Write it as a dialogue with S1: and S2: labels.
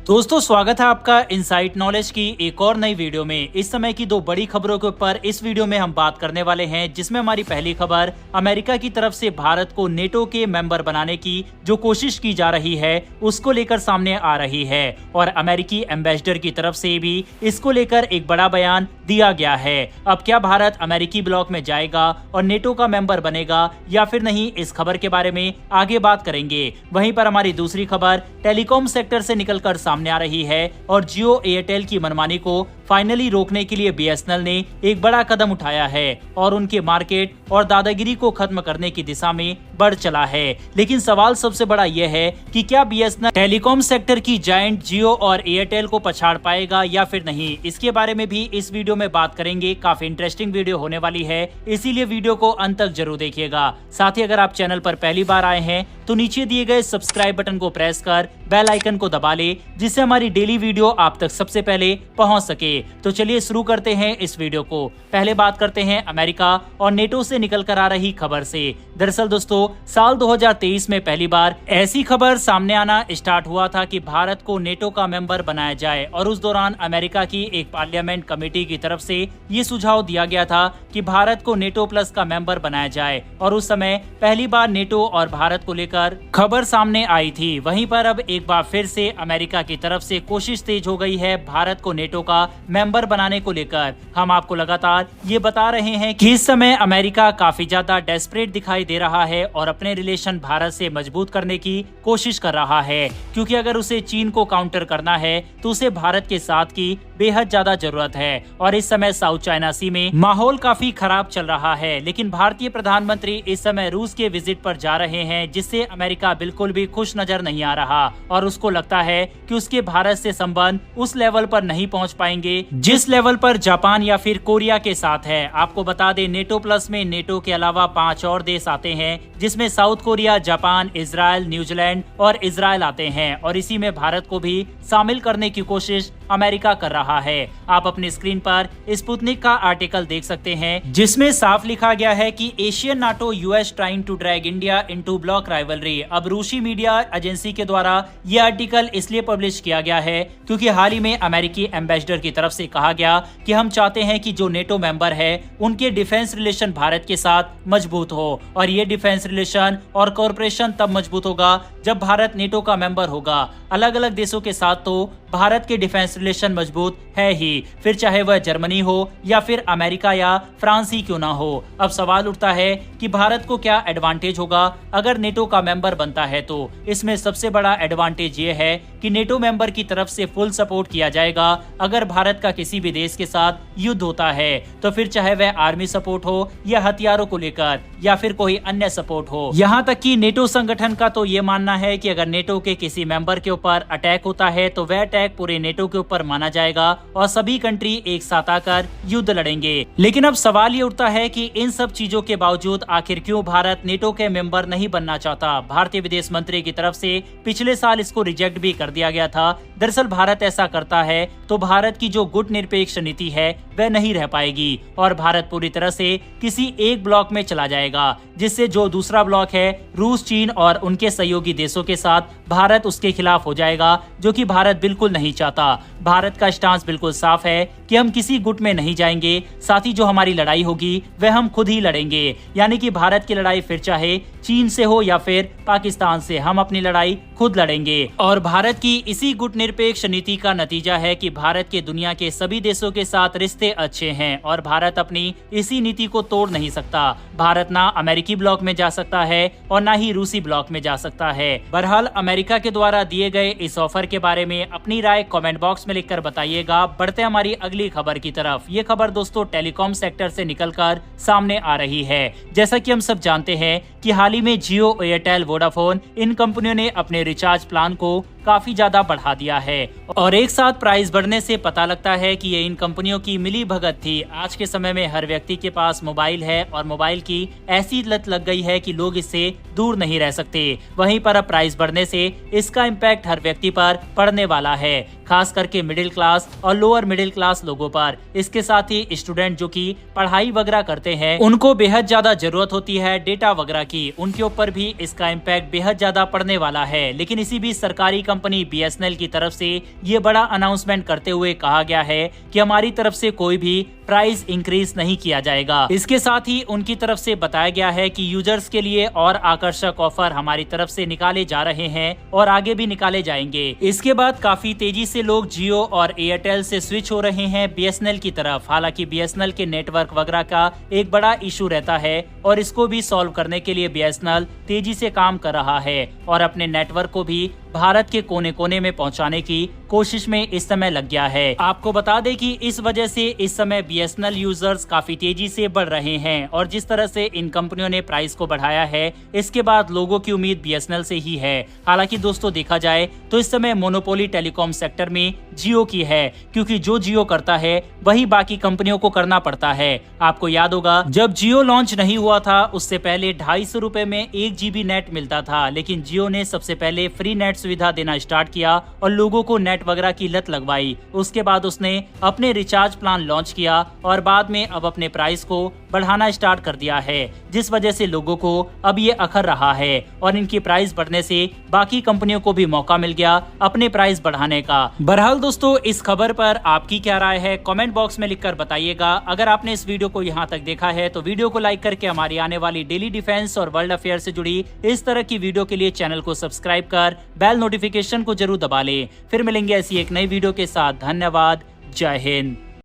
S1: दोस्तों स्वागत है आपका इनसाइट नॉलेज की एक और नई वीडियो में। इस समय की दो बड़ी खबरों के ऊपर इस वीडियो में हम बात करने वाले हैं, जिसमें हमारी पहली खबर अमेरिका की तरफ से भारत को नेटो के मेंबर बनाने की जो कोशिश की जा रही है उसको लेकर सामने आ रही है और अमेरिकी एम्बेसडर की तरफ से भी इसको लेकर एक बड़ा बयान दिया गया है। अब क्या भारत अमेरिकी ब्लॉक में जाएगा और नेटो का मेंबर बनेगा या फिर नहीं, इस खबर के बारे में आगे बात करेंगे। वहीं पर हमारी दूसरी खबर टेलीकॉम सेक्टर से निकलकर सामने आ रही है और जियो एयरटेल की मनमानी को फाइनली रोकने के लिए बीएसएनएल ने एक बड़ा कदम उठाया है और उनके मार्केट और दादागिरी को खत्म करने की दिशा में बढ़ चला है। लेकिन सवाल सबसे बड़ा यह है कि क्या बीएसएनएल टेलीकॉम सेक्टर की जायंट जियो और एयरटेल को पछाड़ पाएगा या फिर नहीं, इसके बारे में भी इस वीडियो में बात करेंगे। काफी इंटरेस्टिंग वीडियो होने वाली है, इसीलिए वीडियो को अंत तक जरूर देखिएगा। साथ ही अगर आप चैनल पर पहली बार आए हैं तो नीचे दिए गए सब्सक्राइब बटन को प्रेस कर बेल आइकन को दबा ले, जिससे हमारी डेली वीडियो आप तक सबसे पहले पहुंच सके। तो चलिए शुरू करते हैं इस वीडियो को। पहले बात करते हैं अमेरिका और नेटो से निकल कर आ रही खबर से। दरअसल दोस्तों साल 2023 में पहली बार ऐसी खबर सामने आना स्टार्ट हुआ था कि भारत को नेटो का मेंबर बनाया जाए और उस दौरान अमेरिका की एक पार्लियामेंट कमेटी की तरफ से ये सुझाव दिया गया था कि भारत को नेटो प्लस का मेंबर बनाया जाए और उस समय पहली बार नेटो और भारत को लेकर खबर सामने आई थी। वहीं पर अब एक बार फिर से अमेरिका की तरफ से कोशिश तेज हो गई है भारत को नेटो का मेंबर बनाने को लेकर। हम आपको लगातार ये बता रहे हैं कि इस समय अमेरिका काफी ज्यादा डेस्परेट दिखाई दे रहा है और अपने रिलेशन भारत से मजबूत करने की कोशिश कर रहा है, क्योंकि अगर उसे चीन को काउंटर करना है तो उसे भारत के साथ की बेहद ज्यादा जरूरत है। और इस समय साउथ चाइना सी में माहौल काफी खराब चल रहा है, लेकिन भारतीय प्रधानमंत्री इस समय रूस के विजिट पर जा रहे हैं, जिससे अमेरिका बिल्कुल भी खुश नजर नहीं आ रहा और उसको लगता है कि उसके भारत से संबंध उस लेवल पर नहीं पहुंच पाएंगे जिस लेवल पर जापान या फिर कोरिया के साथ है। आपको बता दें नेटो प्लस में नेटो के अलावा 5 और देश आते हैं, जिसमें south Korea, Japan, Israel, New Zealand और इजराइल आते हैं और इसी में भारत को भी शामिल करने की कोशिश अमेरिका कर रहा है। आप अपनी स्क्रीन पर स्पुतनिक का आर्टिकल देख सकते हैं, जिसमें साफ लिखा गया है कि Asian NATO US trying to drag India into bloc rivalry. अब रूसी मीडिया एजेंसी के द्वारा यह आर्टिकल इसलिए पब्लिश किया गया है क्योंकि हाल ही में अमेरिकी एम्बेसडर की तरफ से कहा गया कि हम चाहते हैं कि जो नेटो मेंबर है उनके डिफेंस रिलेशन भारत के साथ मजबूत हो और ये डिफेंस रिलेशन और कॉर्पोरेशन तब मजबूत होगा जब भारत नेटो का मेंबर होगा। अलग अलग देशों के साथ तो भारत के डिफेंस रिलेशन मजबूत है ही, फिर चाहे वह जर्मनी हो या फिर अमेरिका या फ्रांस ही क्यों ना हो। अब सवाल उठता है कि भारत को क्या एडवांटेज होगा अगर नेटो का मेंबर बनता है। तो इसमें सबसे बड़ा एडवांटेज ये है कि नेटो मेंबर की तरफ से फुल सपोर्ट किया जाएगा। अगर भारत का किसी भी देश के साथ युद्ध होता है तो फिर चाहे वह आर्मी सपोर्ट हो या हथियारों को लेकर या फिर कोई अन्य सपोर्ट हो। यहाँ तक कि नेटो संगठन का तो ये मानना है कि अगर नेटो के किसी मेंबर के ऊपर अटैक होता है तो वह अटैक पूरे नेटो के ऊपर माना जाएगा और सभी कंट्री एक साथ आकर युद्ध लड़ेंगे। लेकिन अब सवाल ये उठता है कि इन सब चीजों के बावजूद आखिर क्यों भारत नेटो के मेंबर नहीं बनना चाहता। भारतीय विदेश मंत्री की तरफ से पिछले साल इसको रिजेक्ट भी कर दिया गया था। दरअसल भारत ऐसा करता है तो भारत की जो गुट निरपेक्ष नीति है वह नहीं रह पाएगी और भारत पूरी तरह से किसी एक ब्लॉक में चला जाएगा, जिससे जो दूसरा ब्लॉक है रूस, चीन और उनके सहयोगी देशों के साथ भारत उसके खिलाफ हो जाएगा, जो कि भारत बिल्कुल नहीं चाहता। भारत का स्टांस बिल्कुल साफ है कि हम किसी गुट में नहीं जाएंगे, साथ ही जो हमारी लड़ाई होगी वह हम खुद ही लड़ेंगे। यानी कि भारत की लड़ाई फिर चाहे चीन से हो या फिर पाकिस्तान से, हम अपनी लड़ाई खुद लड़ेंगे। और भारत की इसी गुट निरपेक्ष नीति का नतीजा है कि भारत के दुनिया के सभी देशों के साथ रिश्ते अच्छे हैं और भारत अपनी इसी नीति को तोड़ नहीं सकता। भारत ना अमेरिकी ब्लॉक में जा सकता है और ना ही रूसी ब्लॉक में जा सकता है। बहरहाल अमेरिका के द्वारा दिए गए इस ऑफर के बारे में अपनी राय कमेंट बॉक्स में लिखकर बताइएगा। बढ़ते हमारी अगली खबर की तरफ। ये खबर दोस्तों टेलीकॉम सेक्टर से निकलकर सामने आ रही है। जैसा कि हम सब जानते हैं कि हाल ही में जियो, एयरटेल, वोडाफोन इन कंपनियों ने अपने रिचार्ज प्लान को काफी ज्यादा बढ़ा दिया है और एक साथ प्राइस बढ़ने से पता लगता है कि ये इन कंपनियों की मिली भगत थी। आज के समय में हर व्यक्ति के पास मोबाइल है और मोबाइल की ऐसी लत लग गई है कि लोग इससे दूर नहीं रह सकते। वहीं पर अब प्राइस बढ़ने से इसका इम्पैक्ट हर व्यक्ति पर पड़ने वाला है, खास करके मिडिल क्लास और लोअर मिडिल क्लास लोगों पर। इसके साथ ही स्टूडेंट जो कि पढ़ाई वगैरह करते हैं उनको बेहद ज्यादा जरूरत होती है डेटा वगैरह की, उनके ऊपर भी इसका इम्पैक्ट बेहद ज्यादा पड़ने वाला है। लेकिन इसी बीच सरकारी कंपनी BSNL की तरफ से ये बड़ा अनाउंसमेंट करते हुए कहा गया है कि हमारी तरफ से कोई भी प्राइस इंक्रीज नहीं किया जाएगा। इसके साथ ही उनकी तरफ से बताया गया है कि यूजर्स के लिए और आकर्षक ऑफर हमारी तरफ से निकाले जा रहे हैं और आगे भी निकाले जाएंगे। इसके बाद काफी तेजी से लोग जियो और एयरटेल से स्विच हो रहे हैं BSNL की तरफ। हालांकि BSNL के नेटवर्क वगैरह का एक बड़ा इशू रहता है और इसको भी सॉल्व करने के लिए BSNL तेजी से काम कर रहा है और अपने नेटवर्क को भी भारत के कोने कोने में पहुंचाने की कोशिश में इस समय लग गया है। आपको बता दें कि इस वजह से इस समय BSNL यूजर्स काफी तेजी से बढ़ रहे हैं और जिस तरह से इन कंपनियों ने प्राइस को बढ़ाया है, इसके बाद लोगों की उम्मीद BSNL से ही है। हालांकि दोस्तों देखा जाए तो इस समय मोनोपोली टेलीकॉम सेक्टर में जियो की है, क्योंकि जो जियो करता है वही बाकी कंपनियों को करना पड़ता है। आपको याद होगा जब जियो लॉन्च नहीं हुआ था उससे पहले 250 रुपए में 1 GB नेट मिलता था, लेकिन जियो ने सबसे पहले फ्री नेट सुविधा देना स्टार्ट किया और लोगों को नेट वगैरह की लत लगवाई। उसके बाद उसने अपने रिचार्ज प्लान लॉन्च किया और बाद में अब अपने प्राइस को बढ़ाना स्टार्ट कर दिया है, जिस वजह से लोगों को अब ये अखर रहा है और इनकी प्राइस बढ़ने से बाकी कंपनियों को भी मौका मिल गया अपने प्राइस बढ़ाने का। बहरहाल दोस्तों, इस खबर पर आपकी क्या राय है कमेंट बॉक्स में लिखकर बताइएगा। अगर आपने इस वीडियो को यहाँ तक देखा है तो वीडियो को लाइक करके हमारी आने वाली डेली डिफेंस और वर्ल्ड अफेयर से जुड़ी इस तरह की वीडियो के लिए चैनल को सब्सक्राइब कर बेल नोटिफिकेशन को जरूर दबा ले। फिर मिलेंगे ऐसी एक नई वीडियो के साथ। धन्यवाद। जय हिंद।